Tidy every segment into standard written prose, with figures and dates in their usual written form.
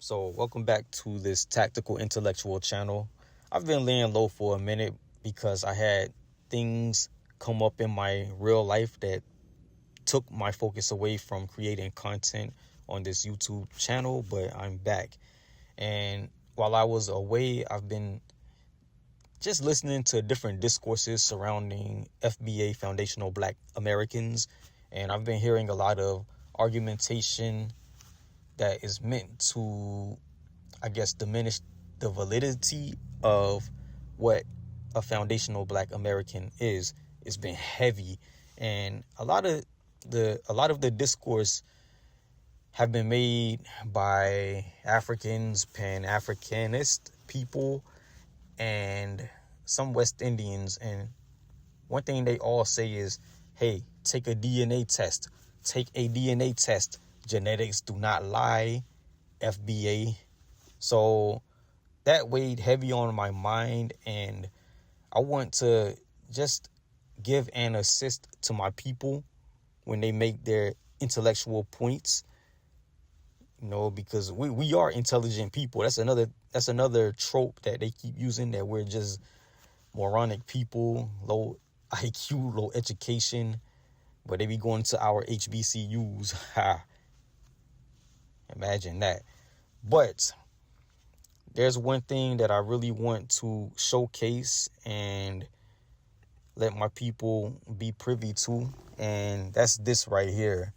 So welcome back to this tactical intellectual channel. I've been laying low for a minute because I had things come up in my real life that took my focus away from creating content on this YouTube channel, but I'm back. And while I was away, I've been just listening to different discourses surrounding FBA, Foundational Black Americans, and I've been hearing a lot of argumentation that is meant to, I guess, diminish the validity of what a foundational Black American is. It's been heavy, and a lot of the discourse have been made by Africans, Pan-Africanist people, and some West Indians. And one thing they all say is, hey, take a DNA test. Take a DNA test. Genetics do not lie, FBA. So that weighed heavy on my mind, and I want to just give an assist to my people when they make their intellectual points, because we are intelligent people. That's another trope that they keep using, that we're just moronic people, low IQ, low education, but they be going to our HBCUs. Imagine that. But there's one thing that I really want to showcase and let my people be privy to, and that's this right here.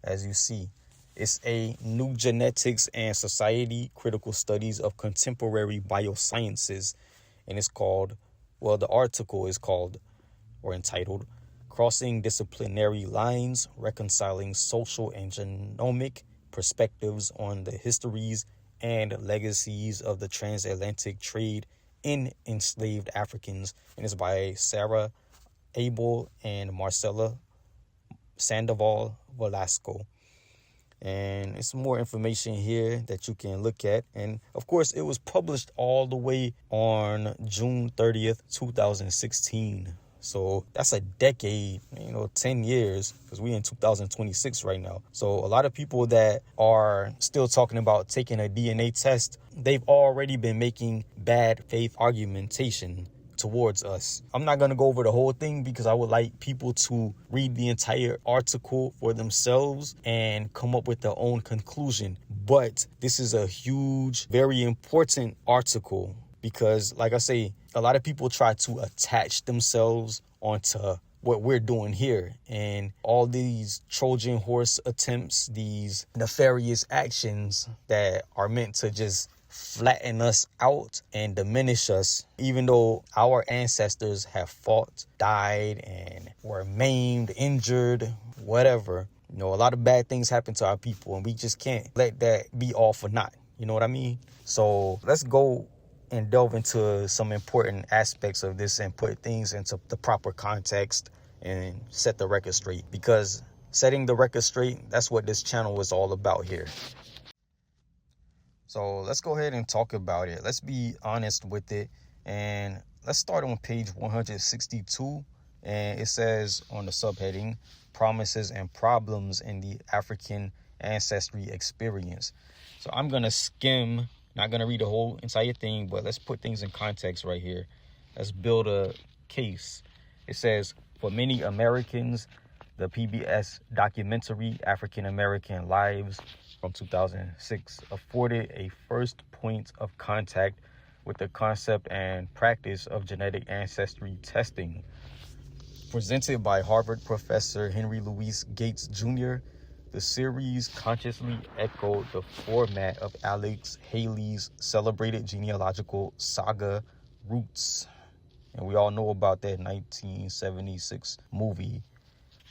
As you see, it's a New Genetics and Society Critical Studies of Contemporary Biosciences, and it's called, the article is called or entitled Crossing Disciplinary Lines, Reconciling Social and Genomic Perspectives on the Histories and Legacies of the Transatlantic Trade in Enslaved Africans, and it's by Sarah Abel and Marcela Sandoval Velasco. And it's more information here that you can look at. And of course, it was published all the way on June 30th, 2016. So that's a decade, 10 years, because we're in 2026 right now. So a lot of people that are still talking about taking a DNA test, they've already been making bad faith argumentation towards us. I'm not going to go over the whole thing because I would like people to read the entire article for themselves and come up with their own conclusion. But this is a huge, very important article because, like I say, a lot of people try to attach themselves onto what we're doing here, and all these Trojan horse attempts, these nefarious actions that are meant to just flatten us out and diminish us, even though our ancestors have fought, died, and were maimed, injured, whatever. A lot of bad things happen to our people, and we just can't let that be all for naught. You know what I mean? So let's go and delve into some important aspects of this and put things into the proper context and set the record straight, because setting the record straight, that's what this channel is all about here. So let's go ahead and talk about it. Let's be honest with it. And let's start on page 162. And it says on the subheading, Promises and Problems in the African Ancestry Experience. So I'm going to skim, not going to read the whole entire thing, but let's put things in context right here. Let's build a case. It says, for many Americans, the PBS documentary African American Lives from 2006 afforded a first point of contact with the concept and practice of genetic ancestry testing. Presented by Harvard professor Henry Louis Gates Jr., the series consciously echoed the format of Alex Haley's celebrated genealogical saga Roots. And we all know about that 1976 movie.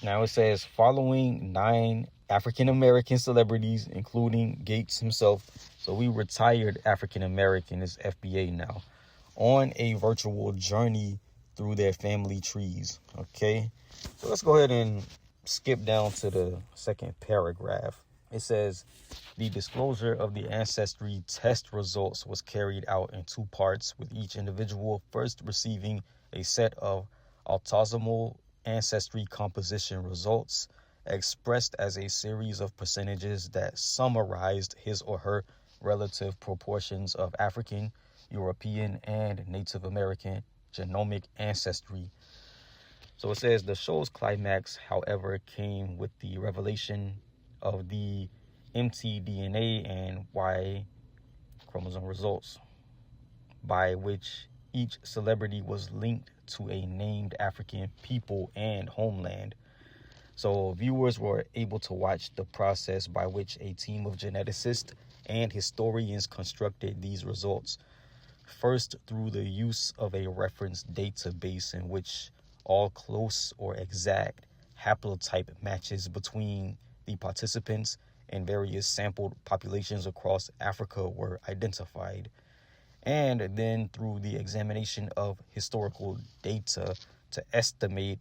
Now it says, following 9 African-American celebrities, including Gates himself, so we retired African-American is FBA now, on a virtual journey through their family trees. Okay, so let's go ahead and skip down to the second paragraph. It says, the disclosure of the ancestry test results was carried out in 2 parts, with each individual first receiving a set of autosomal ancestry composition results expressed as a series of percentages that summarized his or her relative proportions of African, European, and Native American genomic ancestry. So it says the show's climax, however, came with the revelation of the mtDNA and Y chromosome results, by which each celebrity was linked to a named African people and homeland. So viewers were able to watch the process by which a team of geneticists and historians constructed these results. First, through the use of a reference database in which all close or exact haplotype matches between the participants and various sampled populations across Africa were identified. And then through the examination of historical data to estimate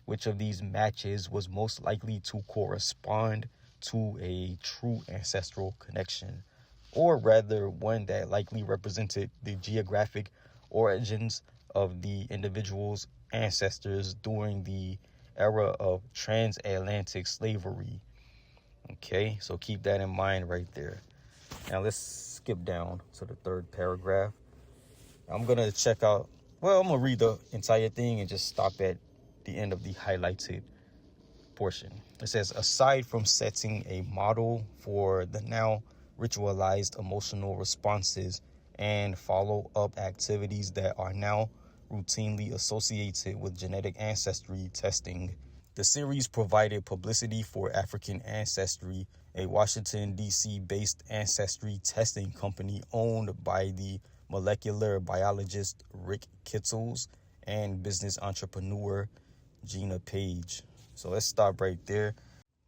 which of these matches was most likely to correspond to a true ancestral connection, or rather one that likely represented the geographic origins of the individual's ancestors during the era of transatlantic slavery. Okay, so keep that in mind right there. Now let's skip down to the third paragraph. I'm going to read the entire thing and just stop at the end of the highlighted portion. It says, aside from setting a model for the now ritualized emotional responses and follow-up activities that are now routinely associated with genetic ancestry testing, the series provided publicity for African Ancestry, a Washington, D.C. based ancestry testing company owned by the molecular biologist Rick Kittles and business entrepreneur Gina Page. So let's stop right there.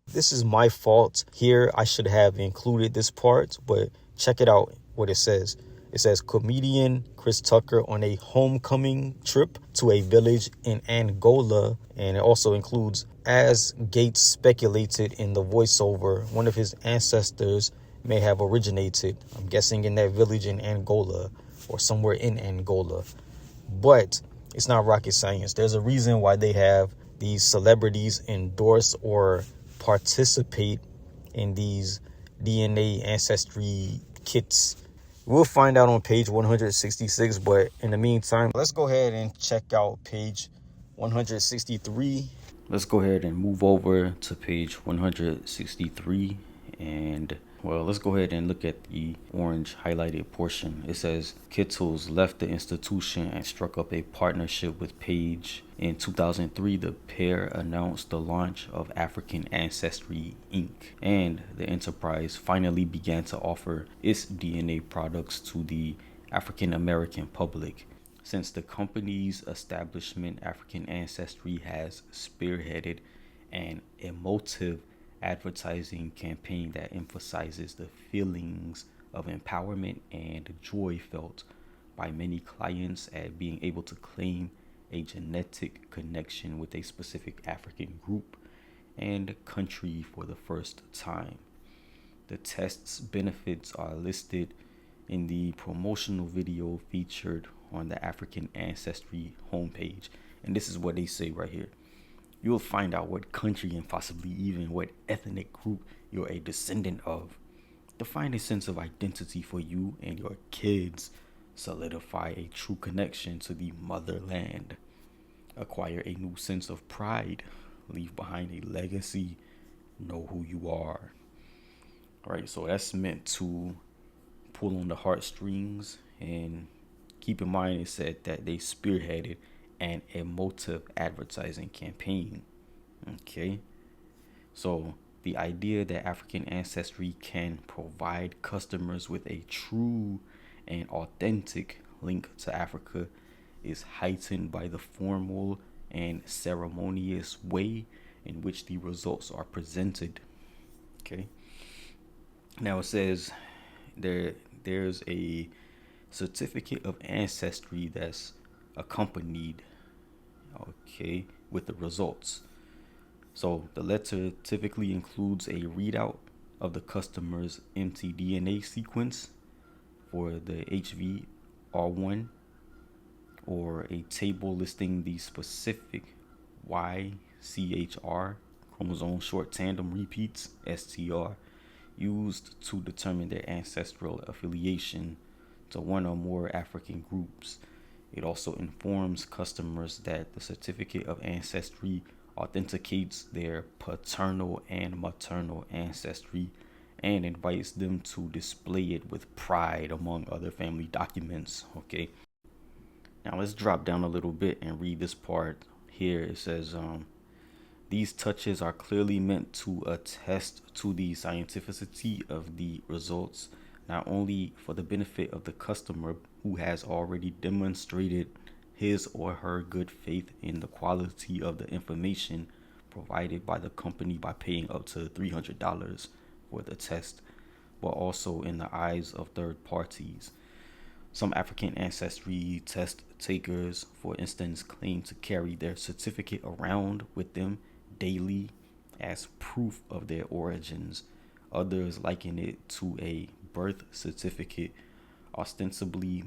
This is my fault here. I should have included this part, but check it out what it says. It says comedian Chris Tucker on a homecoming trip to a village in Angola. And it also includes, as Gates speculated in the voiceover, one of his ancestors may have originated, I'm guessing, in that village in Angola or somewhere in Angola. But it's not rocket science. There's a reason why they have these celebrities endorse or participate in these DNA ancestry kits. We'll find out on page 166, but in the meantime, let's go ahead and check out page 163. Let's go ahead and move over to page 163 and let's go ahead and look at the orange highlighted portion. It says Kittles left the institution and struck up a partnership with Page. In 2003, the pair announced the launch of African Ancestry, Inc., and the enterprise finally began to offer its DNA products to the African American public. Since the company's establishment, African Ancestry has spearheaded an emotive advertising campaign that emphasizes the feelings of empowerment and joy felt by many clients at being able to claim a genetic connection with a specific African group and country for the first time. The test's benefits are listed in the promotional video featured on the African Ancestry homepage. And this is what they say right here. You'll find out what country and possibly even what ethnic group you're a descendant of. Define a sense of identity for you and your kids. Solidify a true connection to the motherland. Acquire a new sense of pride. Leave behind a legacy. Know who you are. All right, so that's meant to pull on the heartstrings. And keep in mind, it said that they spearheaded an emotive advertising campaign. Okay, so the idea that African Ancestry can provide customers with a true and authentic link to Africa is heightened by the formal and ceremonious way in which the results are presented. Okay, now it says there's a certificate of ancestry that's accompanied with the results. So the letter typically includes a readout of the customer's mtDNA sequence for the HVR1 or a table listing the specific YCHR chromosome short tandem repeats STR used to determine their ancestral affiliation to one or more African groups. It also informs customers that the certificate of ancestry authenticates their paternal and maternal ancestry and invites them to display it with pride among other family documents. Okay. Now let's drop down a little bit and read this part here. It says, these touches are clearly meant to attest to the scientificity of the results, not only for the benefit of the customer who has already demonstrated his or her good faith in the quality of the information provided by the company by paying up to $300 for the test, but also in the eyes of third parties. Some African ancestry test takers, for instance, claim to carry their certificate around with them daily as proof of their origins. Others liken it to a birth certificate, ostensibly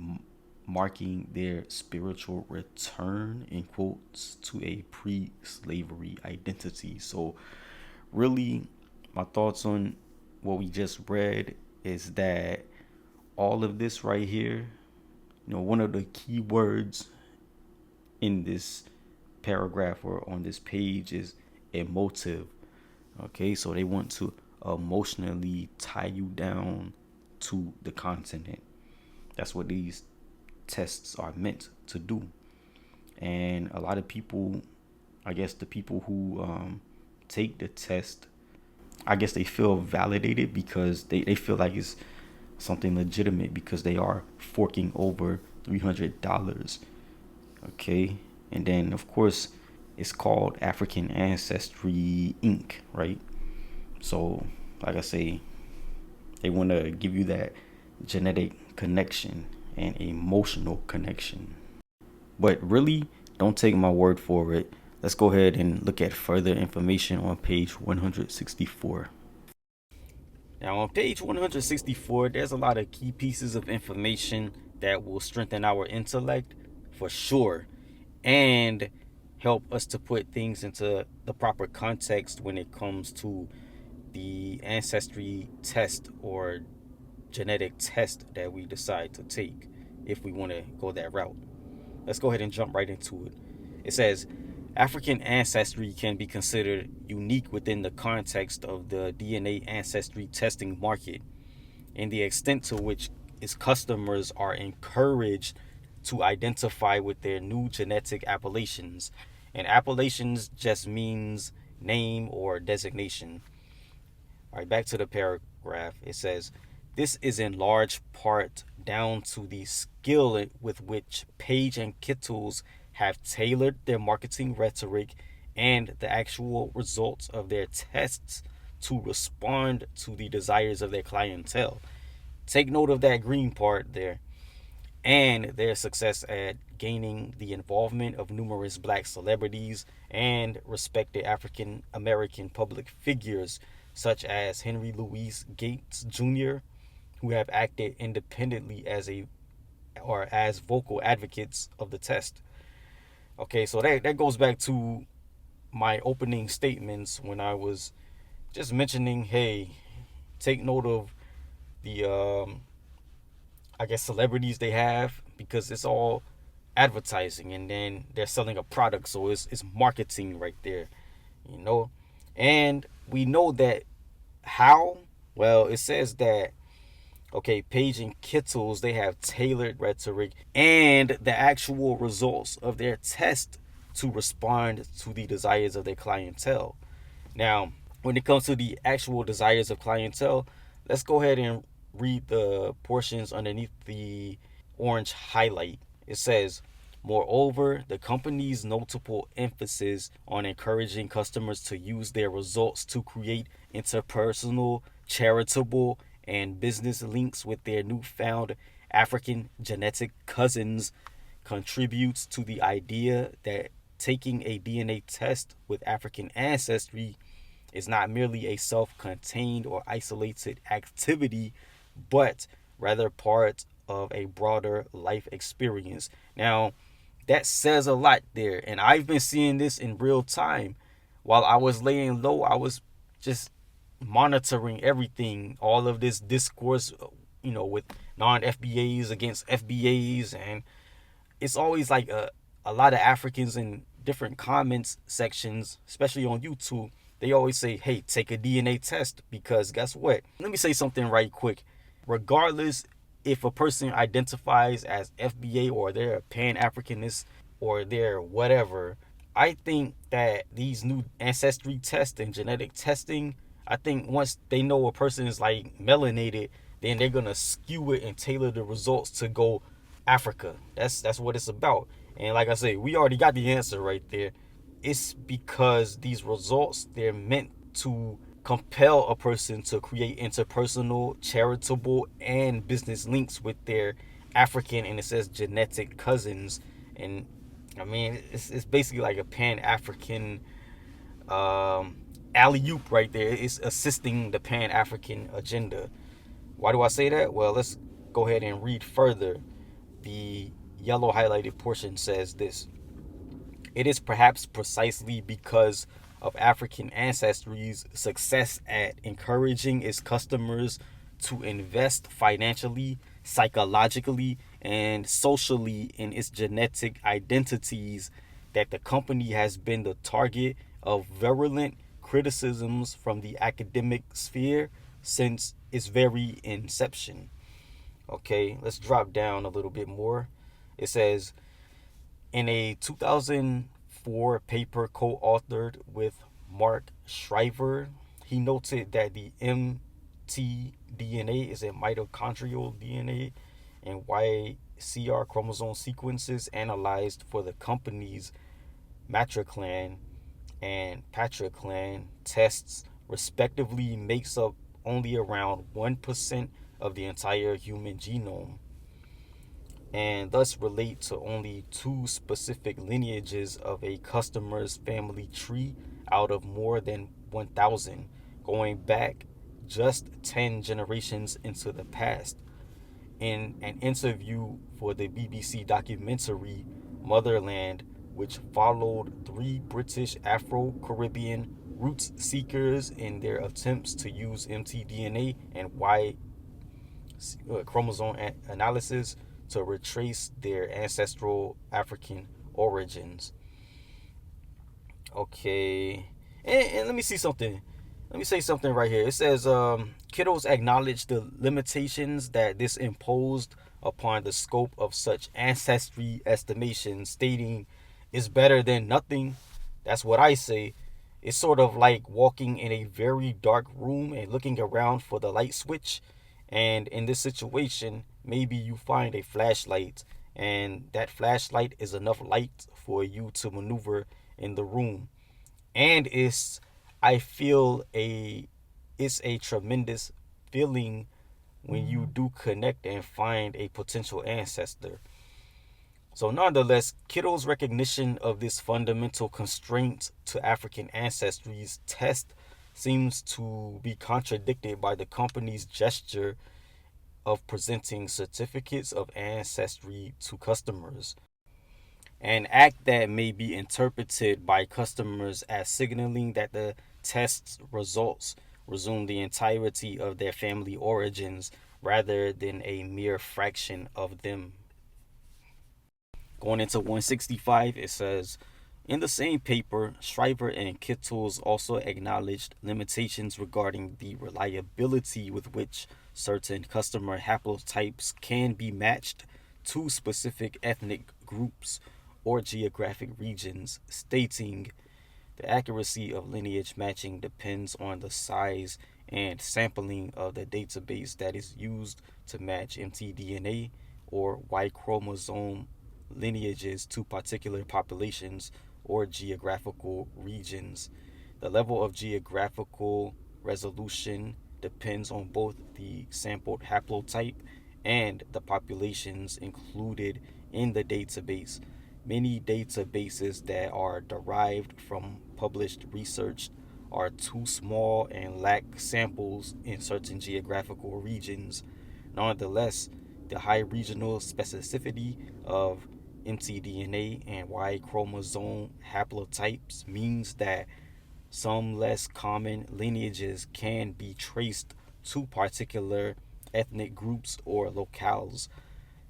marking their spiritual return, in quotes, to a pre-slavery identity. So really, my thoughts on what we just read is that all of this right here, one of the key words in this paragraph or on this page is emotive. Okay, so they want to emotionally tie you down to the continent. That's what these tests are meant to do. And a lot of people, I guess the people who take the test, I guess they feel validated because they feel like it's something legitimate because they are forking over $300. Okay. And then, of course, it's called African Ancestry Inc., right? So, like I say, they want to give you that genetic connection and emotional connection. But really, don't take my word for it. Let's go ahead and look at further information on page 164. Now, on page 164, there's a lot of key pieces of information that will strengthen our intellect for sure and help us to put things into the proper context when it comes to the ancestry test or genetic test that we decide to take if we want to go that route. Let's go ahead and jump right into it. It says, African ancestry can be considered unique within the context of the DNA ancestry testing market, in the extent to which its customers are encouraged to identify with their new genetic appellations. And appellations just means name or designation. All right, back to the paragraph. It says, this is in large part down to the skill with which Page and Kittles have tailored their marketing rhetoric and the actual results of their tests to respond to the desires of their clientele. Take note of that green part there. And their success at gaining the involvement of numerous black celebrities and respected African American public figures such as Henry Louis Gates Jr., who have acted independently as vocal advocates of the test. Okay, so that goes back to my opening statements when I was just mentioning, hey, take note of the I guess celebrities they have, because it's all advertising and then they're selling a product, so it's marketing right there, and we know that how well. It says that, okay, Page and Kittles, they have tailored rhetoric and the actual results of their test to respond to the desires of their clientele. Now, when it comes to the actual desires of clientele, let's go ahead and read the portions underneath the orange highlight. It says, moreover, the company's notable emphasis on encouraging customers to use their results to create interpersonal, charitable, and business links with their newfound African genetic cousins contributes to the idea that taking a DNA test with African ancestry is not merely a self-contained or isolated activity, but rather part of a broader life experience. Now, that says a lot there, and I've been seeing this in real time. While I was laying low, I was just monitoring everything, all of this discourse, with non-FBAs against FBAs, and it's always like a lot of Africans in different comments sections, especially on YouTube. They always say, hey, take a DNA test, because guess what? Let me say something right quick. Regardless if a person identifies as FBA or they're a Pan-Africanist or they're whatever, I think that these new ancestry tests and genetic testing, I think once they know a person is like melanated, then they're gonna skew it and tailor the results to go Africa. That's what it's about. And like I say, we already got the answer right there. It's because these results, they're meant to compel a person to create interpersonal, charitable, and business links with their African, and it says genetic cousins. And I mean, it's basically like a Pan-African alley-oop right there. It's assisting the Pan-African agenda. Why do I say that? Well, let's go ahead and read further. The yellow highlighted portion says this: it is perhaps precisely because of African ancestry's success at encouraging its customers to invest financially, psychologically, and socially in its genetic identities that the company has been the target of virulent criticisms from the academic sphere since its very inception. Okay, let's drop down a little bit more. It says, in a 2004 paper co-authored with Mark Shriver, he noted that the mtDNA is a mitochondrial DNA and YCR chromosome sequences analyzed for the company's matriclan and patriclan tests respectively makes up only around 1% of the entire human genome, and thus relate to only two specific lineages of a customer's family tree out of more than 1,000, going back just 10 generations into the past. In an interview for the BBC documentary Motherland, which followed three British Afro-Caribbean roots seekers in their attempts to use mtDNA and Y chromosome analysis to retrace their ancestral African origins. Okay, and let me see something. Let me say something right here. It says, kiddos acknowledge the limitations that this imposed upon the scope of such ancestry estimation, stating, it's better than nothing. That's what I say. It's sort of like walking in a very dark room and looking around for the light switch. And in this situation, maybe you find a flashlight, and that flashlight is enough light for you to maneuver in the room. And I feel it's a tremendous feeling when you do connect and find a potential ancestor. So nonetheless, kiddos' recognition of this fundamental constraint to African ancestry's test seems to be contradicted by the company's gesture of presenting certificates of ancestry to customers, an act that may be interpreted by customers as signaling that the test's results resume the entirety of their family origins rather than a mere fraction of them. Going into 165, it says, in the same paper, Shriver and Kittles also acknowledged limitations regarding the reliability with which certain customer haplotypes can be matched to specific ethnic groups or geographic regions, stating, the accuracy of lineage matching depends on the size and sampling of the database that is used to match mtDNA or Y chromosome lineages to particular populations or geographical regions. The level of geographical resolution depends on both the sampled haplotype and the populations included in the database. Many databases that are derived from published research are too small and lack samples in certain geographical regions. Nonetheless, the high regional specificity of mtDNA and Y chromosome haplotypes means that some less common lineages can be traced to particular ethnic groups or locales.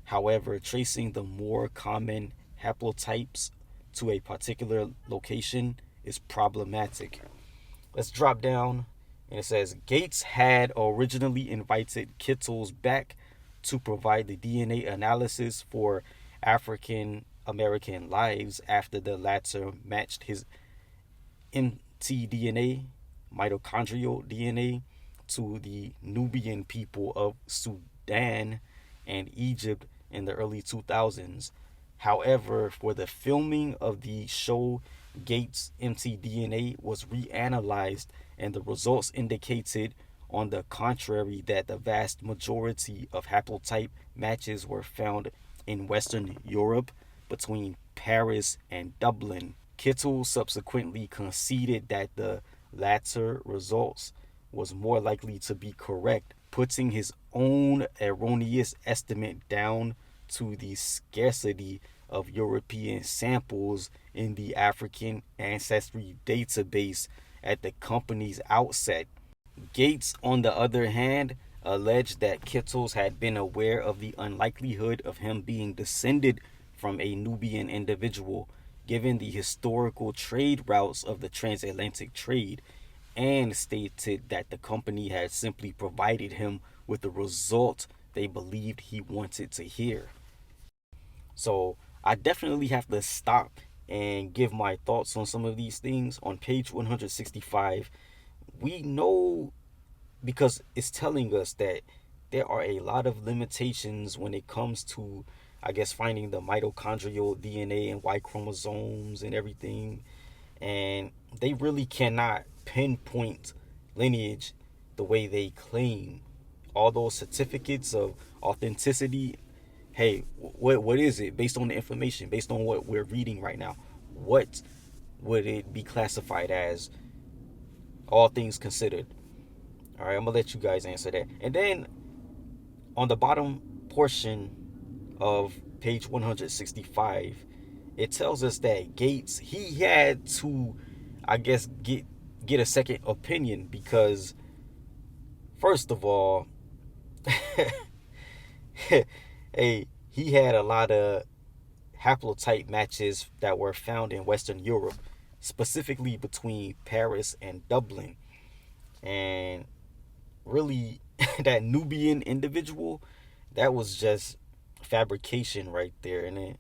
However, tracing the more common haplotypes to a particular location is problematic. Let's drop down, and it says Gates had originally invited Kittles back to provide the DNA analysis for African American lives after the latter matched his mtDNA, mitochondrial DNA, to the Nubian people of Sudan and Egypt in the early 2000s. However, for the filming of the show, Gates' mtDNA was reanalyzed, and the results indicated, on the contrary, that the vast majority of haplotype matches were found in Western Europe between Paris and Dublin. Kittel subsequently conceded that the latter results was more likely to be correct, putting his own erroneous estimate down to the scarcity of European samples in the African ancestry database at the company's outset. Gates, on the other hand, alleged that Kittles had been aware of the unlikelihood of him being descended from a Nubian individual, given the historical trade routes of the Transatlantic Trade, and stated that the company had simply provided him with the result they believed he wanted to hear. So I definitely have to stop and give my thoughts on some of these things. On page 165, we know, because it's telling us that there are a lot of limitations when it comes to, I guess, finding the mitochondrial DNA and Y chromosomes and everything. And they really cannot pinpoint lineage the way they claim. All those certificates of authenticity, hey, what is it based on the information, based on what we're reading right now? What would it be classified as, all things considered? All right, I'm gonna let you guys answer that. And then on the bottom portion of page 165, it tells us that Gates, he had to, I guess, get a second opinion, because first of all, hey, he had a lot of haplotype matches that were found in Western Europe, specifically between Paris and Dublin. And really, that Nubian individual, that was just fabrication right there. And then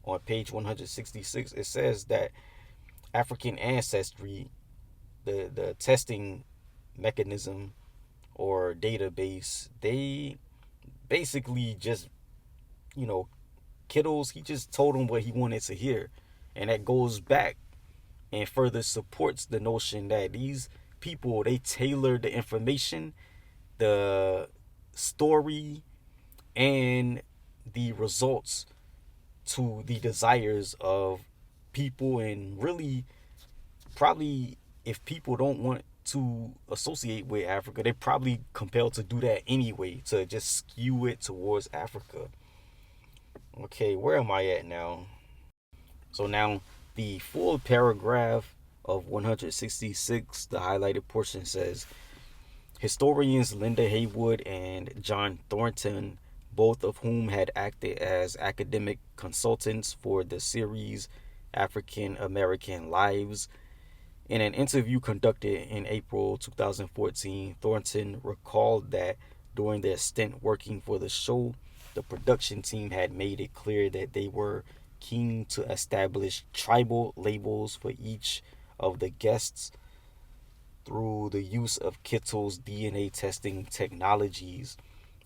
on page 166, it says that African ancestry, the testing mechanism or database, they basically just, you know, Kittles, he just told him what he wanted to hear. And that goes back and further supports the notion that these people, they tailor the information, the story, and the results to the desires of people. And really, probably, if people don't want to associate with Africa, they're probably compelled to do that anyway, to just skew it towards Africa. Okay, where am I at now? So now the full paragraph of 166, the highlighted portion says, historians Linda Haywood and John Thornton, both of whom had acted as academic consultants for the series African American Lives. In an interview conducted in April 2014, Thornton recalled that during their stint working for the show, the production team had made it clear that they were keen to establish tribal labels for each of the guests through the use of Kittle's DNA testing technologies.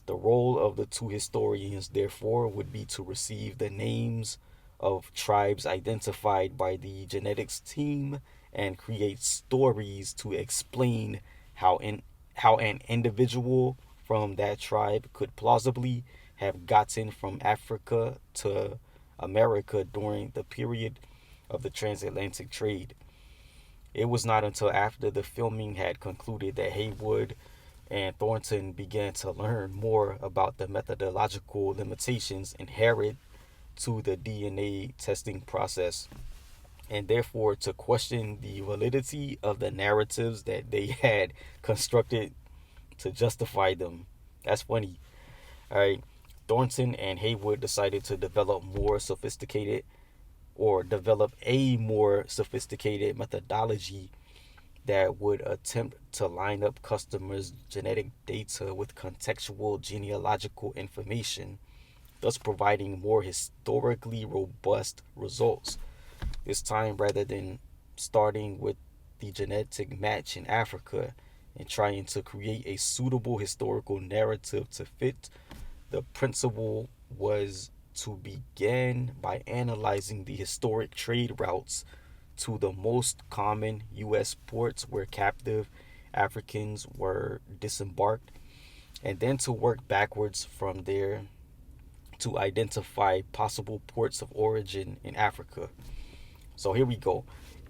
The role of the two historians, therefore, would be to receive the names of tribes identified by the genetics team and create stories to explain how an individual from that tribe could plausibly have gotten from Africa to America during the period of the Transatlantic Trade. It was not until after the filming had concluded that Haywood and Thornton began to learn more about the methodological limitations inherent to the DNA testing process. and therefore to question the validity of the narratives that they had constructed to justify them. That's funny. All right. Thornton and Haywood decided to develop a more sophisticated methodology that would attempt to line up customers' genetic data with contextual genealogical information, thus providing more historically robust results. This time, rather than starting with the genetic match in Africa and trying to create a suitable historical narrative to fit, the principle was to begin by analyzing the historic trade routes to the most common U.S. ports where captive Africans were disembarked, and then to work backwards from there to identify possible ports of origin in Africa. So here we go.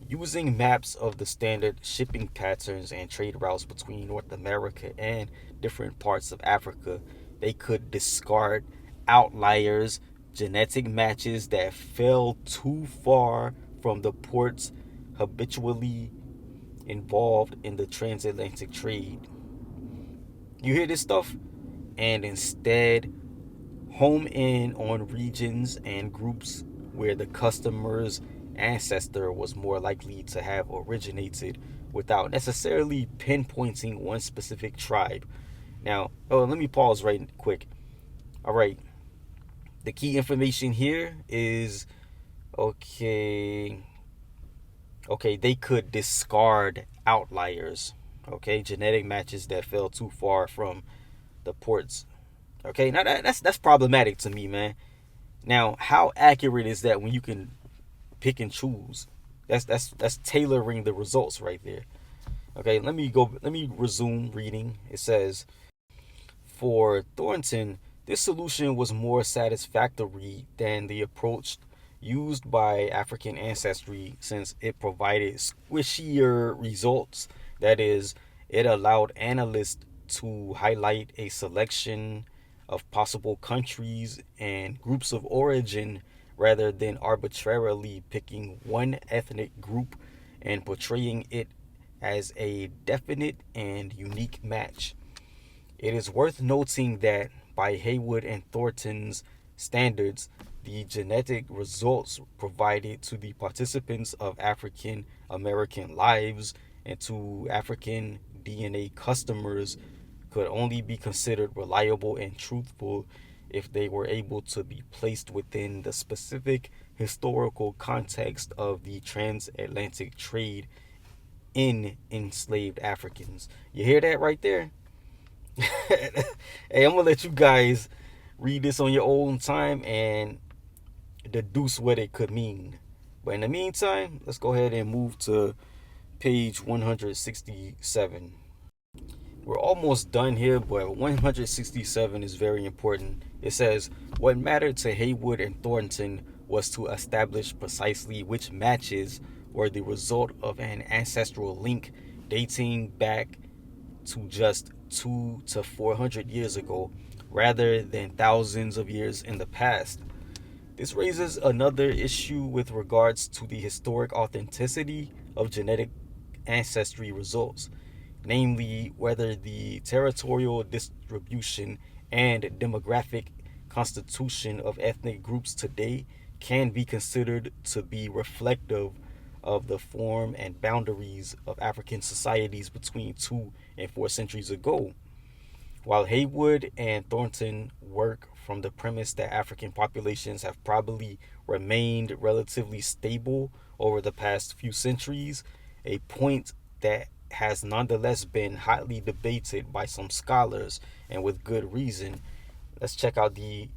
Using maps of the standard shipping patterns and trade routes between North America and different parts of Africa, they could discard outliers, genetic matches that fell too far from the ports habitually involved in the transatlantic trade. You hear this stuff? And instead home in on regions and groups where the customer's ancestor was more likely to have originated without necessarily pinpointing one specific tribe. Now, let me pause right quick. All right. The key information here is okay. Okay, they could discard outliers. Okay, genetic matches that fell too far from the ports. Okay, now that's problematic to me, man. Now, how accurate is that when you can pick and choose? That's tailoring the results right there. Okay, let me resume reading. It says, for Thornton, this solution was more satisfactory than the approach used by African ancestry since it provided squishier results. That is, it allowed analysts to highlight a selection of possible countries and groups of origin rather than arbitrarily picking one ethnic group and portraying it as a definite and unique match. It is worth noting that by Haywood and Thornton's standards, the genetic results provided to the participants of African American lives and to African DNA customers could only be considered reliable and truthful if they were able to be placed within the specific historical context of the transatlantic trade in enslaved Africans. You hear that right there? Hey, I'm gonna let you guys read this on your own time and deduce what it could mean. But in the meantime, let's go ahead and move to page 167. We're almost done here, but 167 is very important. It says, what mattered to Haywood and Thornton was to establish precisely which matches were the result of an ancestral link dating back to just 2 to 400 years ago, rather than thousands of years in the past. This raises another issue with regards to the historic authenticity of genetic ancestry results, namely whether the territorial distribution and demographic constitution of ethnic groups today can be considered to be reflective of the form and boundaries of African societies between 2 and 4 centuries ago. While Haywood and Thornton work from the premise that African populations have probably remained relatively stable over the past few centuries, a point that has nonetheless been hotly debated by some scholars, and with good reason. Let's check out the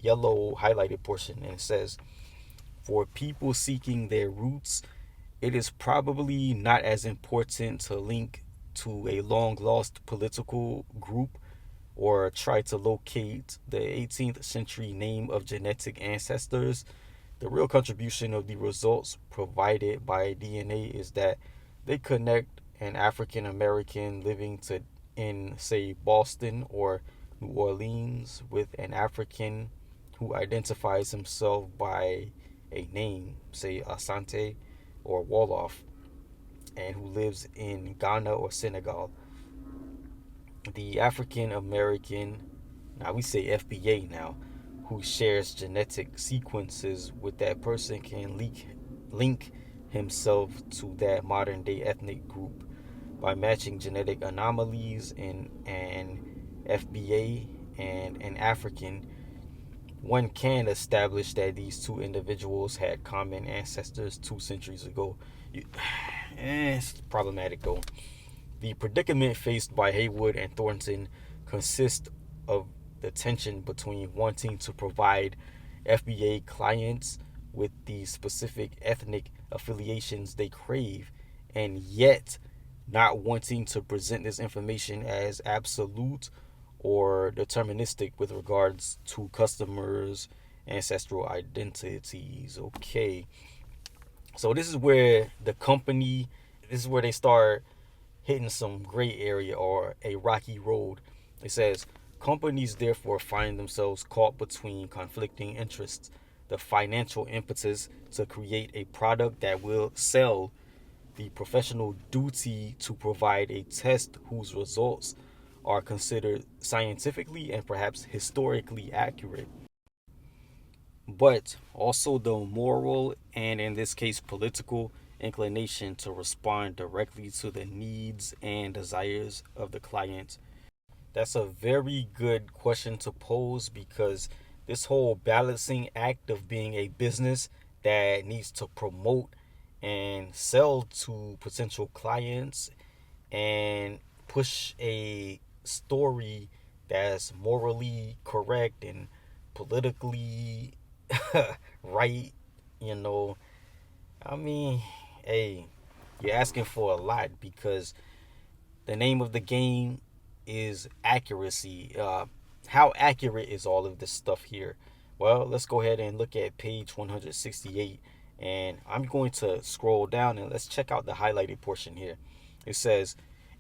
yellow highlighted portion, and it says, for people seeking their roots, it is probably not as important to link to a long lost political group or try to locate the 18th century name of genetic ancestors. The real contribution of the results provided by DNA is that they connect an African American living in, say, Boston or New Orleans with an African who identifies himself by a name, say Asante. or Wolof, and who lives in Ghana or Senegal. The African American, now we say FBA now, who shares genetic sequences with that person can link himself to that modern day ethnic group by matching genetic anomalies in an FBA and an African. One can establish that these two individuals had common ancestors 2 centuries ago. It's problematic though. The predicament faced by Haywood and Thornton consists of the tension between wanting to provide FBA clients with the specific ethnic affiliations they crave, and yet not wanting to present this information as absolute or deterministic with regards to customers' ancestral identities. Okay. So this is where they start hitting some gray area or a rocky road. It says companies therefore find themselves caught between conflicting interests: the financial impetus to create a product that will sell, the professional duty to provide a test whose results are considered scientifically and perhaps historically accurate, but also the moral and, in this case, political inclination to respond directly to the needs and desires of the client. That's a very good question to pose, because this whole balancing act of being a business that needs to promote and sell to potential clients and push a story that's morally correct and politically right, you know, I mean, hey, you're asking for a lot, because the name of the game is accuracy. How accurate is all of this stuff here? Well, let's go ahead and look at page 168, and I'm going to scroll down and let's check out the highlighted portion here. It says,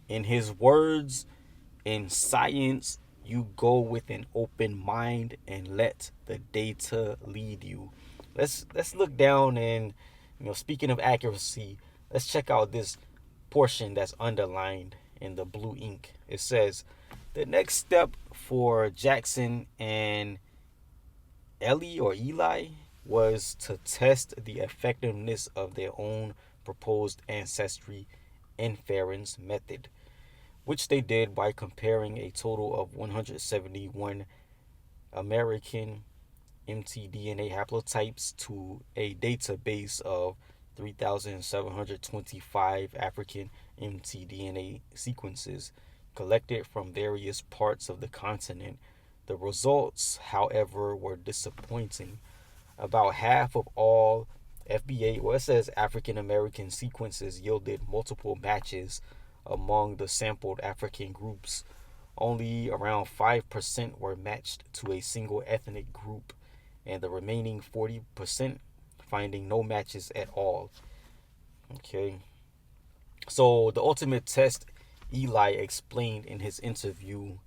in his words, in science, you go with an open mind and let the data lead you. Let's look down and, speaking of accuracy, let's check out this portion that's underlined in the blue ink. It says, the next step for Jackson and Eli was to test the effectiveness of their own proposed ancestry inference method, which they did by comparing a total of 171 American mtDNA haplotypes to a database of 3,725 African mtDNA sequences collected from various parts of the continent. The results, however, were disappointing. About half of all FBA, it says African American sequences, yielded multiple matches among the sampled African groups. Only around 5% were matched to a single ethnic group, and the remaining 40% finding no matches at all. Okay. So the ultimate test, Eli explained in his interview,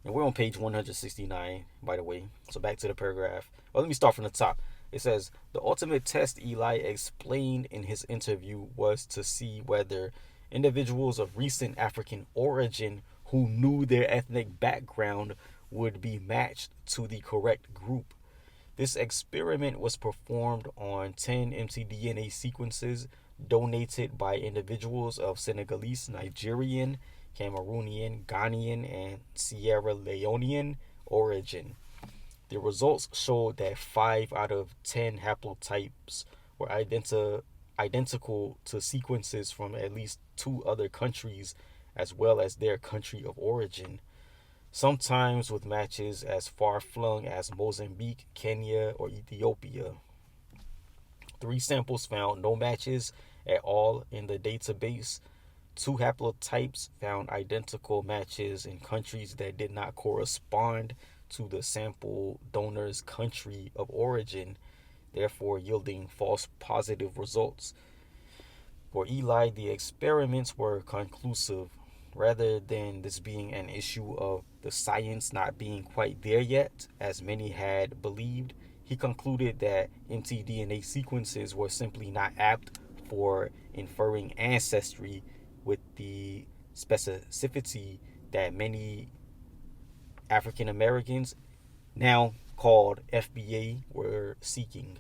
and we're on page 169, by the way. So back to the paragraph. Well, let me start from the top. It says, the ultimate test, Eli explained in his interview, was to see whether individuals of recent African origin who knew their ethnic background would be matched to the correct group. This experiment was performed on 10 mtDNA sequences donated by individuals of Senegalese, Nigerian, Cameroonian, Ghanaian, and Sierra Leonean origin. The results showed that 5 out of 10 haplotypes were identical to sequences from at least 2 other countries, as well as their country of origin, sometimes with matches as far-flung as Mozambique, Kenya, or Ethiopia. 3 samples found no matches at all in the database. 2 haplotypes found identical matches in countries that did not correspond to the sample donor's country of origin, therefore yielding false positive results. For Eli, the experiments were conclusive. Rather than this being an issue of the science not being quite there yet, as many had believed, he concluded that mtDNA sequences were simply not apt for inferring ancestry with the specificity that many African Americans, now called FBA, were seeking.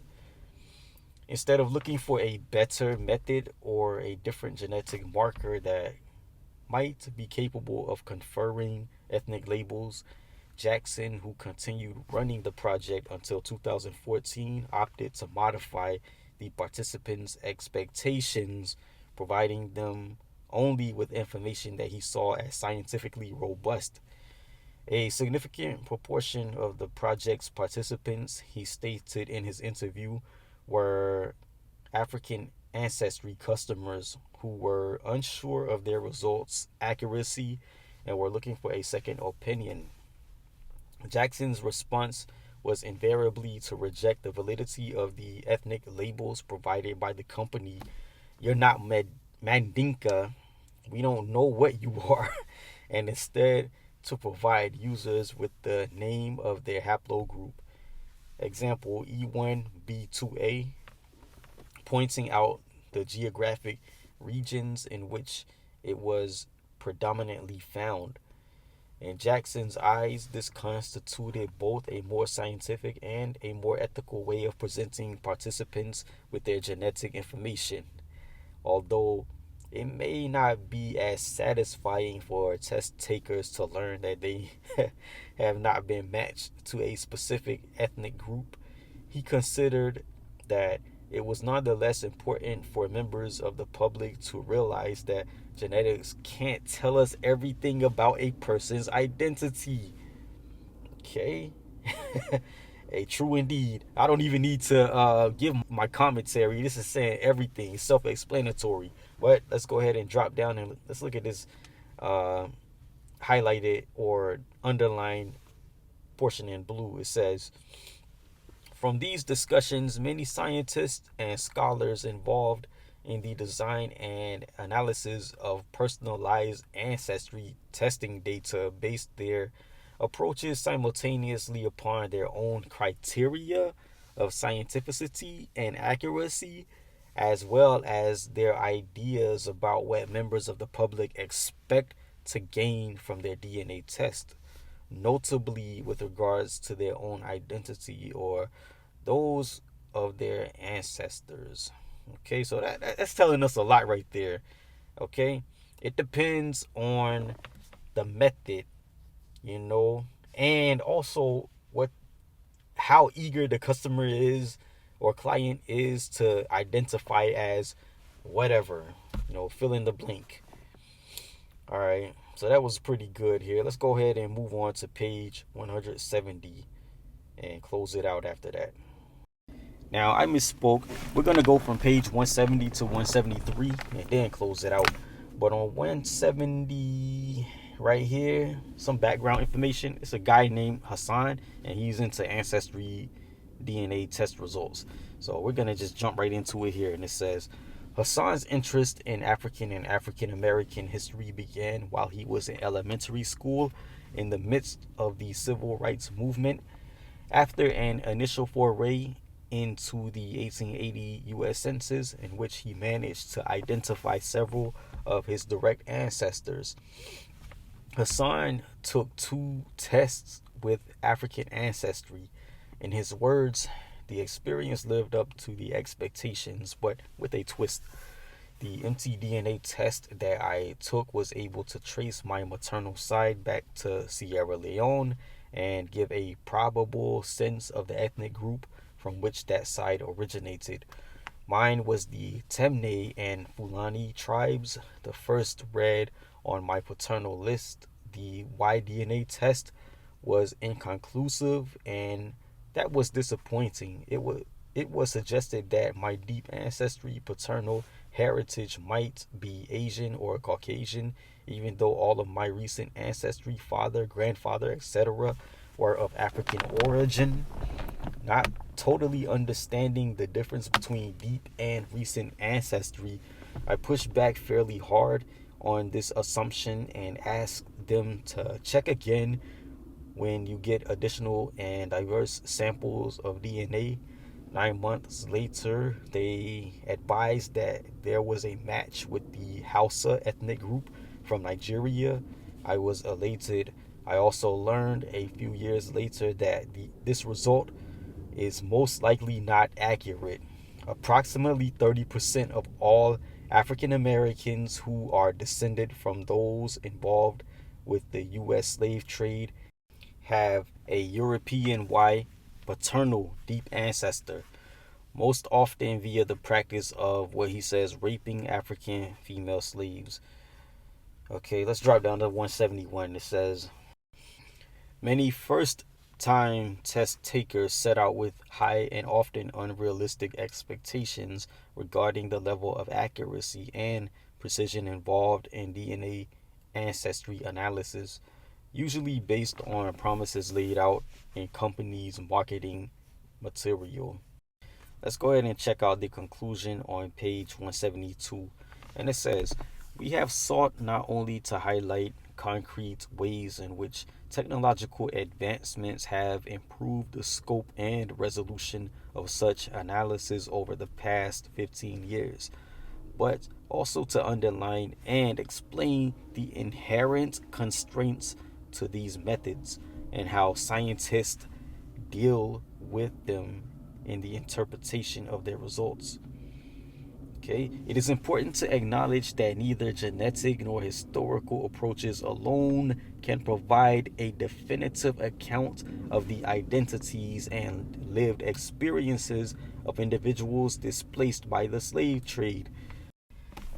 Instead of looking for a better method or a different genetic marker that might be capable of conferring ethnic labels, Jackson, who continued running the project until 2014, opted to modify the participants' expectations, providing them only with information that he saw as scientifically robust. A significant proportion of the project's participants, he stated in his interview, were African ancestry customers who were unsure of their results' accuracy and were looking for a second opinion. Jackson's response was invariably to reject the validity of the ethnic labels provided by the company. You're not Mandinka. We don't know what you are. And instead, to provide users with the name of their haplogroup. Example E1B2A, pointing out the geographic regions in which it was predominantly found. In Jackson's eyes, this constituted both a more scientific and a more ethical way of presenting participants with their genetic information. Although it may not be as satisfying for test takers to learn that they have not been matched to a specific ethnic group, he considered that it was nonetheless important for members of the public to realize that genetics can't tell us everything about a person's identity. Okay? A true indeed. I don't even need to give my commentary. This is saying everything. It's self-explanatory. But let's go ahead and drop down and let's look at this highlighted or underlined portion in blue. It says, from these discussions, many scientists and scholars involved in the design and analysis of personalized ancestry testing data based their approaches simultaneously upon their own criteria of scientificity and accuracy, as well as their ideas about what members of the public expect to gain from their DNA test, notably with regards to their own identity or those of their ancestors. Okay, so that's telling us a lot right there. Okay, it depends on the method, and also how eager the customer is or client is to identify as whatever, fill in the blank. All right, so that was pretty good here. Let's go ahead and move on to page 170 and close it out after that. Now, I misspoke. We're going to go from page 170 to 173 and then close it out. But on 170 right here, some background information. It's a guy named Hassan, and he's into ancestry DNA test results. So we're going to just jump right into it here. And it says, Hassan's interest in African and African American history began while he was in elementary school in the midst of the civil rights movement. After an initial foray into the 1880 U.S. Census, in which he managed to identify several of his direct ancestors, Hassan took 2 tests with African ancestry. In his words, the experience lived up to the expectations, but with a twist. The mtDNA test that I took was able to trace my maternal side back to Sierra Leone and give a probable sense of the ethnic group from which that side originated. Mine was the Temne and Fulani tribes, the first read on my paternal list. The Y-DNA test was inconclusive, and that was disappointing. It was suggested that my deep ancestry, paternal heritage might be Asian or Caucasian, even though all of my recent ancestry, father, grandfather, etc., were of African origin. Not totally understanding the difference between deep and recent ancestry, I pushed back fairly hard on this assumption and asked them to check again when you get additional and diverse samples of DNA. 9 months later, they advised that there was a match with the Hausa ethnic group from Nigeria. I was elated. I also learned a few years later that this result is most likely not accurate. Approximately 30% of all African Americans who are descended from those involved with the U.S. slave trade have a European Y paternal deep ancestor, most often via the practice of what he says raping African female slaves. Okay, let's drop down to 171. It says many first time test takers set out with high and often unrealistic expectations regarding the level of accuracy and precision involved in DNA ancestry analysis, usually based on promises laid out in companies' marketing material. Let's go ahead and check out the conclusion on page 172. And it says, we have sought not only to highlight concrete ways in which technological advancements have improved the scope and resolution of such analysis over the past 15 years, but also to underline and explain the inherent constraints to these methods and how scientists deal with them in the interpretation of their results. Okay, it is important to acknowledge that neither genetic nor historical approaches alone can provide a definitive account of the identities and lived experiences of individuals displaced by the slave trade.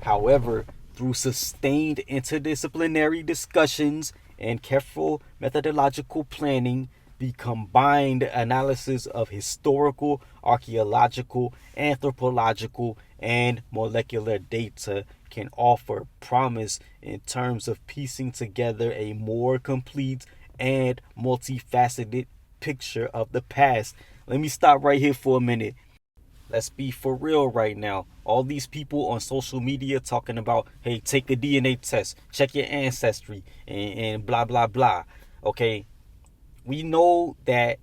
However, through sustained interdisciplinary discussions and careful methodological planning, the combined analysis of historical, archaeological, anthropological, and molecular data can offer promise in terms of piecing together a more complete and multifaceted picture of the past. Let me stop right here for a minute. Let's be for real right now. All these people on social media talking about, hey, take a DNA test, check your ancestry, and blah, blah, blah. Okay, we know that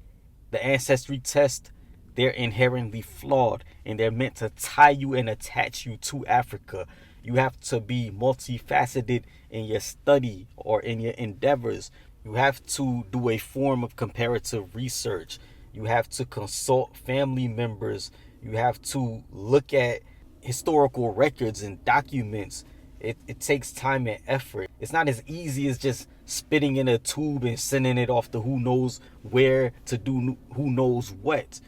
the ancestry test, they're inherently flawed and they're meant to tie you and attach you to Africa. You have to be multifaceted in your study or in your endeavors. You have to do a form of comparative research. You have to consult family members. You have to look at historical records and documents. It takes time and effort. It's not as easy as just spitting in a tube and sending it off to who knows where to do who knows what.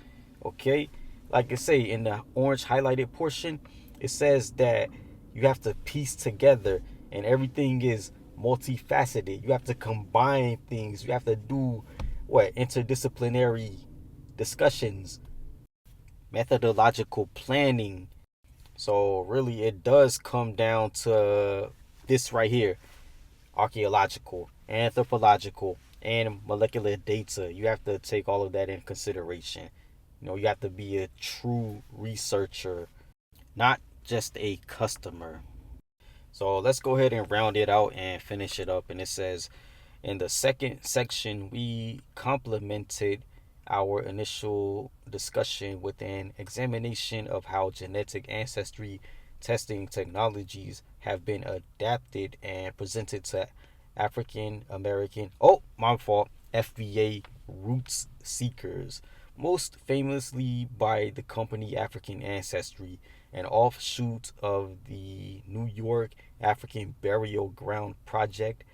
Okay? Like I say, in the orange highlighted portion, it says that you have to piece together and everything is multifaceted. You have to combine things. You have to do what? Interdisciplinary discussions, methodological planning. So really it does come down to this right here: archaeological, anthropological, and molecular data. You have to take all of that in consideration. You have to be a true researcher, not just a customer. So let's go ahead and round it out and finish it up. And it says, in the second section, we complemented our initial discussion with an examination of how genetic ancestry testing technologies have been adapted and presented to African American, my fault, FBA roots seekers, most famously by the company African Ancestry, an offshoot of the New York African Burial Ground Project,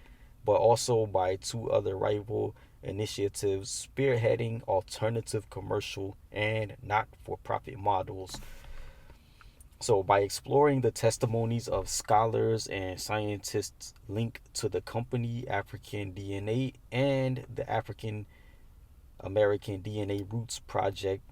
but also by two other rival initiatives spearheading alternative commercial and not for profit models. So, by exploring the testimonies of scholars and scientists linked to the company African DNA and the African American DNA Roots Project,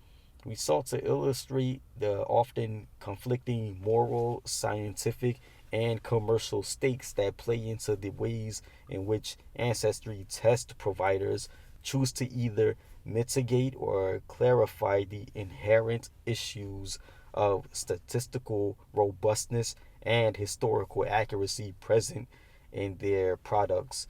we sought to illustrate the often conflicting moral, scientific, and commercial stakes that play into the ways in which ancestry test providers choose to either mitigate or clarify the inherent issues of statistical robustness and historical accuracy present in their products.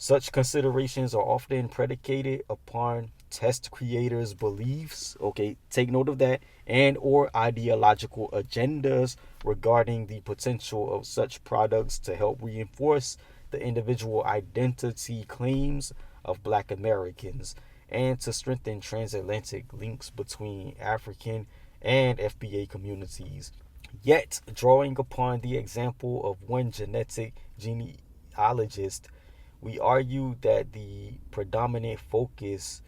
Such considerations are often predicated upon test creators' beliefs, okay, take note of that, and or ideological agendas regarding the potential of such products to help reinforce the individual identity claims of Black Americans and to strengthen transatlantic links between African and FBA communities. Yet, drawing upon the example of one genetic genealogist, we argue that the predominant focus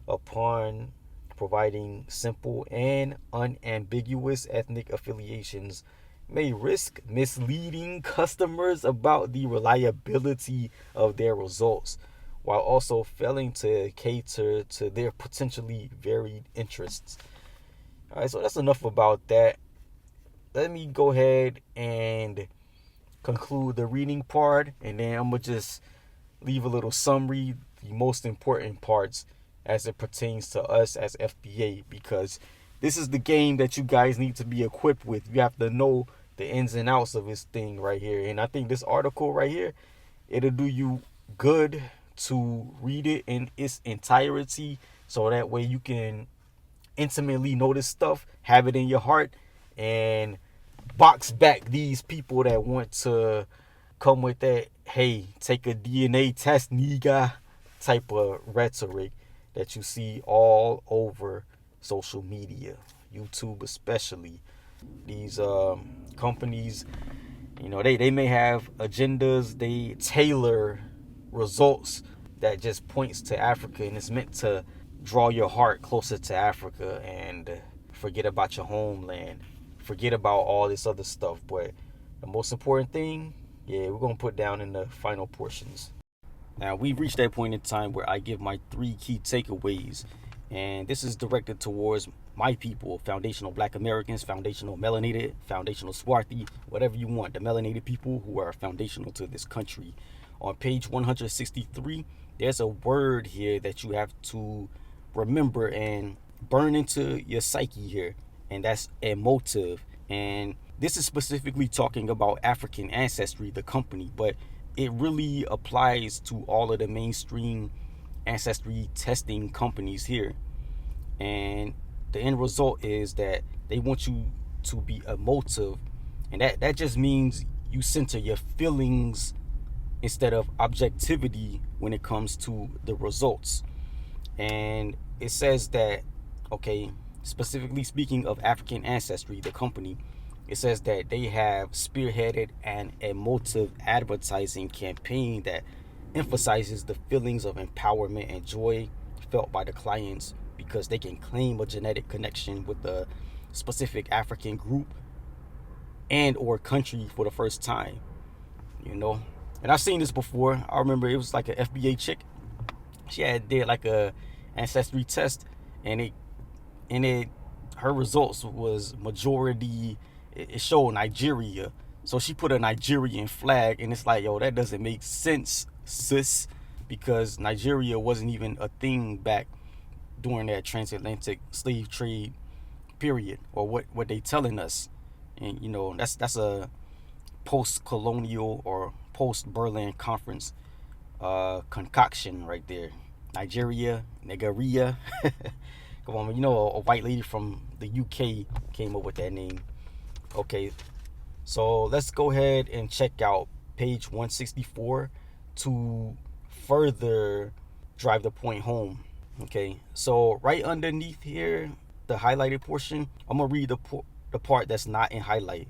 upon providing simple and unambiguous ethnic affiliations may risk misleading customers about the reliability of their results, while also failing to cater to their potentially varied interests. All right, so that's enough about that. Let me go ahead and conclude the reading part, and then I'm going to just leave a little summary, the most important parts as it pertains to us as FBA, because this is the game that you guys need to be equipped with. You have to know the ins and outs of this thing right here. And I think this article right here, it'll do you good to read it in its entirety, so that way you can intimately know this stuff, have it in your heart, and box back these people that want to come with that, hey, take a DNA test, nigga, type of rhetoric that you see all over social media, YouTube especially. These companies, they may have agendas, they tailor results that just points to Africa, and it's meant to draw your heart closer to Africa and forget about your homeland, forget about all this other stuff. But the most important thing, yeah, we're going to put down in the final portions. Now, we've reached that point in time where I give my 3 key takeaways, and this is directed towards my people, foundational Black Americans, foundational melanated, foundational swarthy, whatever you want, the melanated people who are foundational to this country. On page 163, there's a word here that you have to remember and burn into your psyche here, and that's emotive. And this is specifically talking about African Ancestry, the company, but it really applies to all of the mainstream ancestry testing companies here. And the end result is that they want you to be emotive, and that just means you center your feelings instead of objectivity when it comes to the results. And it says that, okay, specifically speaking of African Ancestry, the company, it says that they have spearheaded an emotive advertising campaign that emphasizes the feelings of empowerment and joy felt by the clients because they can claim a genetic connection with a specific African group and or country for the first time, And I've seen this before. I remember it was like an FBA chick. She did like a ancestry test, and her results was majority. It showed Nigeria, so she put a Nigerian flag, and it's like, yo, that doesn't make sense, sis, because Nigeria wasn't even a thing back during that transatlantic slave trade period, or what they telling us. And that's a post-colonial or post-Berlin conference concoction right there. Nigeria. Come on, a white lady from the UK came up with that name. Okay, so let's go ahead and check out page 164 to further drive the point home. Okay, so right underneath here, the highlighted portion, I'm gonna read the part that's not in highlight.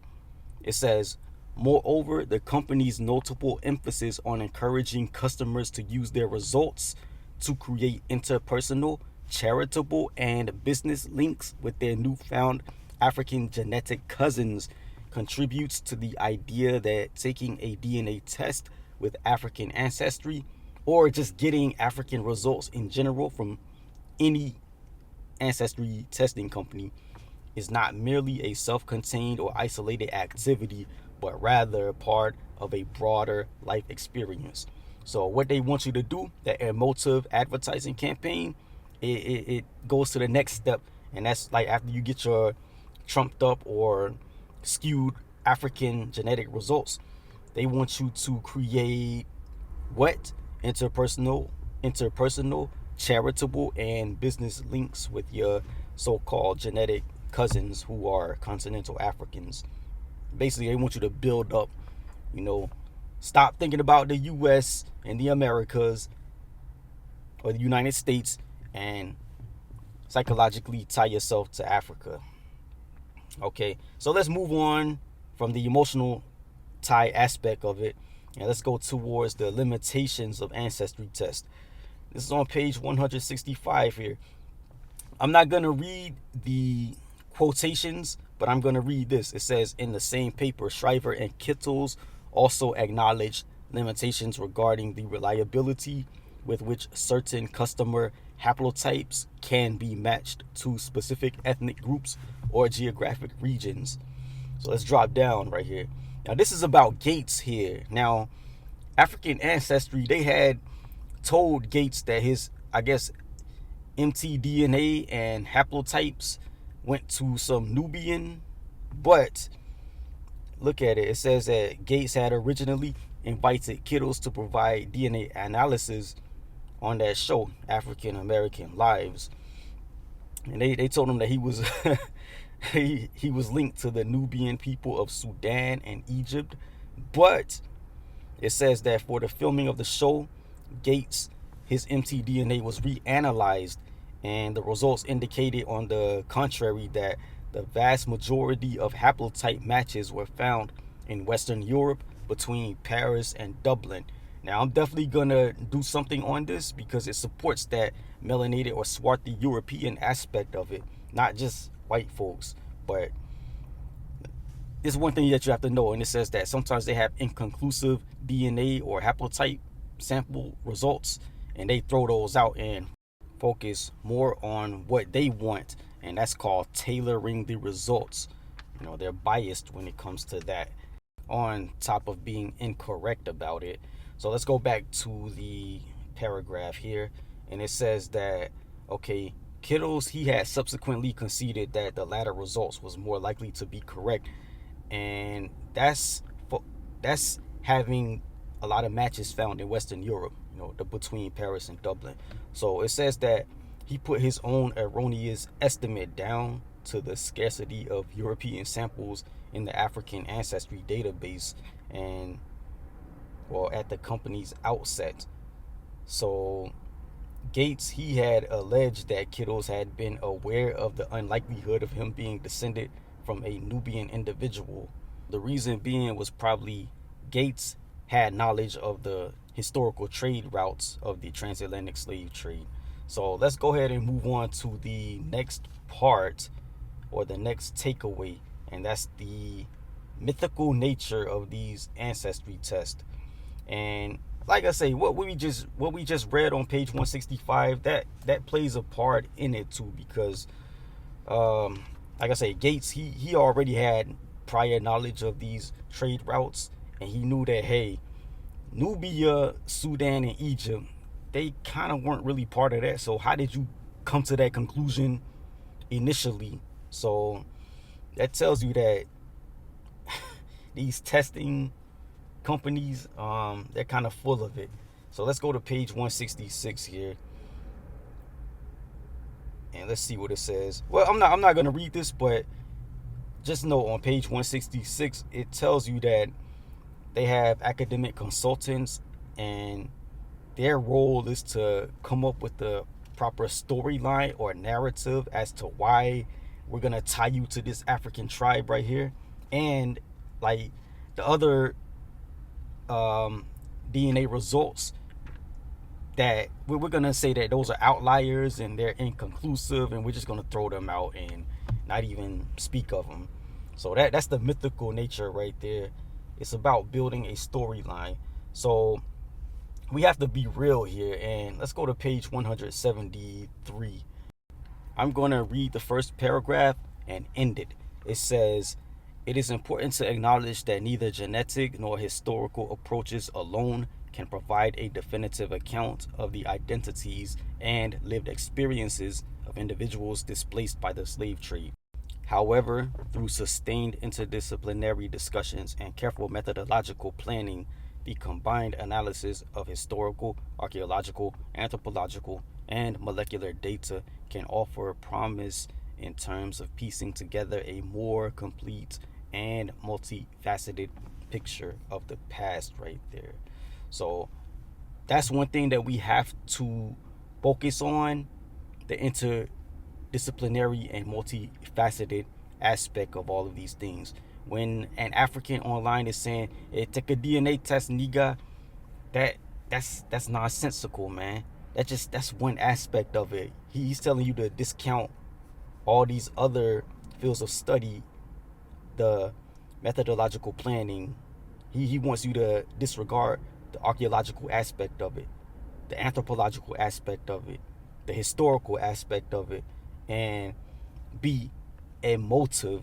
It says, moreover, the company's notable emphasis on encouraging customers to use their results to create interpersonal, charitable, and business links with their newfound African genetic cousins contributes to the idea that taking a DNA test with African ancestry, or just getting African results in general from any ancestry testing company, is not merely a self-contained or isolated activity, but rather part of a broader life experience. So what they want you to do, that emotive advertising campaign, it goes to the next step, and that's like after you get your trumped up or skewed African genetic results, they want you to create what? interpersonal, charitable, and business links with your so-called genetic cousins who are continental Africans. Basically, they want you to build up, you know, stop thinking about the U.S. and the Americas or the United States and psychologically tie yourself to Africa. Okay, so let's move on from the emotional tie aspect of it, and let's go towards the limitations of ancestry tests. This is on page 165 here. I'm not going to read the quotations, but I'm going to read this. It says, in the same paper, Shriver and Kittles also acknowledged limitations regarding the reliability with which certain customer haplotypes can be matched to specific ethnic groups or geographic regions. So let's drop down right here. Now, this is about Gates here. Now, African Ancestry, they had told Gates that his, I guess, mtDNA and haplotypes went to some Nubian, but look at it. It says that Gates had originally invited Kittles to provide DNA analysis on that show, African American Lives, and they told him that he was he was linked to the Nubian people of Sudan and Egypt, but it says that for the filming of the show, Gates, his mtDNA was reanalyzed, and the results indicated on the contrary that the vast majority of haplotype matches were found in Western Europe between Paris and Dublin. Now, I'm definitely gonna do something on this because it supports that melanated or swarthy European aspect of it, not just white folks. But there's one thing that you have to know, and it says that sometimes they have inconclusive DNA or haplotype sample results, and they throw those out and focus more on what they want, and that's called tailoring the results. You know, they're biased when it comes to that, on top of being incorrect about it. So let's go back to the paragraph here, and it says that, okay, Kittles, he had subsequently conceded that the latter results was more likely to be correct, and that's having a lot of matches found in Western Europe, you know, between Paris and Dublin. So it says that he put his own erroneous estimate down to the scarcity of European samples in the African Ancestry database, and or at the company's outset. So Gates, he had alleged that Kittles had been aware of the unlikelihood of him being descended from a Nubian individual. The reason being was probably Gates had knowledge of the historical trade routes of the transatlantic slave trade. So let's go ahead and move on to the next part, or the next takeaway, and that's the mythical nature of these ancestry tests. And like I say, what we just read on page 165, that plays a part in it too, because like I say, Gates, he already had prior knowledge of these trade routes, and he knew that, hey, Nubia, Sudan, and Egypt, they kind of weren't really part of that. So how did you come to that conclusion initially? So that tells you that these testing companies, they're kind of full of it. So let's go to page 166 here, and let's see what it says. Well, I'm not going to read this, but just know on page 166 it tells you that they have academic consultants, and their role is to come up with the proper storyline or narrative as to why we're going to tie you to this African tribe right here. And like the other DNA results, that we're going to say that those are outliers and they're inconclusive, and we're just going to throw them out and not even speak of them. So that's the mythical nature right there. It's about building a storyline. So we have to be real here, and let's go to page 173. I'm going to read the first paragraph and end it. It says, it is important to acknowledge that neither genetic nor historical approaches alone can provide a definitive account of the identities and lived experiences of individuals displaced by the slave trade. However, through sustained interdisciplinary discussions and careful methodological planning, The combined analysis of historical, archaeological, anthropological, and molecular data can offer promise in terms of piecing together a more complete and multifaceted picture of the past right there. So that's one thing that we have to focus on, the interdisciplinary and multifaceted aspect of all of these things. When an African online is saying, hey, take a DNA test, nigga, that's nonsensical, man. That's one aspect of it. He's telling you to discount all these other fields of study, the methodological planning. He wants you to disregard the archaeological aspect of it, the anthropological aspect of it, the historical aspect of it, and be emotive.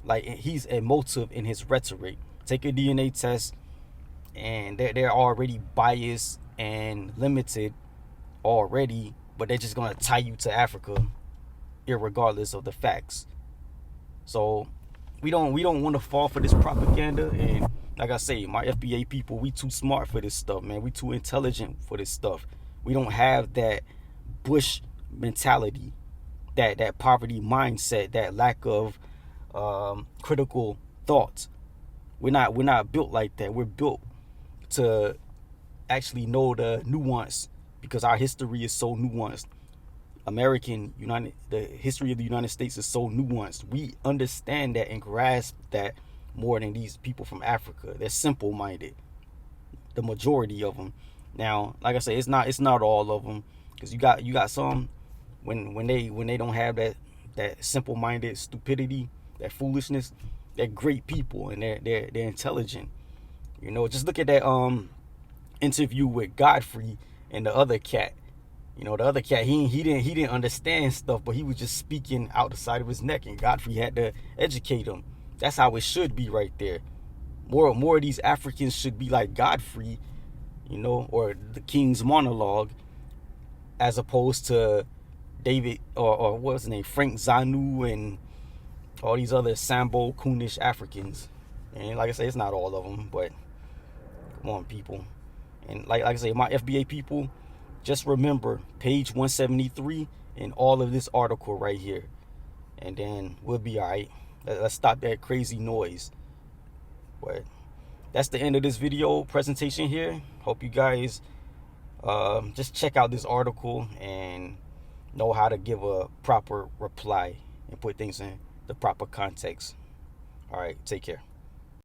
Like, he's emotive in his rhetoric. Take a DNA test, and they're already biased and limited already, but they're just gonna tie you to Africa, irregardless of the facts. So we don't want to fall for this propaganda. And like I say, my FBA people, we too smart for this stuff, man. We too intelligent for this stuff. We don't have that Bush mentality, that poverty mindset, that lack of critical thought. We're not built like that. We're built to actually know the nuance, because our history is so nuanced. The history of the United States is so nuanced. We understand that and grasp that more than these people from Africa. They're simple-minded, the majority of them. Now, like I say, it's not all of them, because you got some when they don't have that simple-minded stupidity, that foolishness. They're great people, and they're intelligent. You know, just look at that interview with Godfrey and the other cat. You know, the other cat, he didn't understand stuff, but he was just speaking out the side of his neck, and Godfrey had to educate him. That's how it should be right there. More of these Africans should be like Godfrey, you know, or the King's Monologue, as opposed to David or what was his name, Frank Zanu, and all these other Sambo Coonish Africans. And like I say, it's not all of them, but come on, people. And like I say, my FBA people, just remember page 173 and all of this article right here, and then we'll be all right. Let's stop that crazy noise. But that's the end of this video presentation here. Hope you guys just check out this article and know how to give a proper reply and put things in the proper context. All right, take care.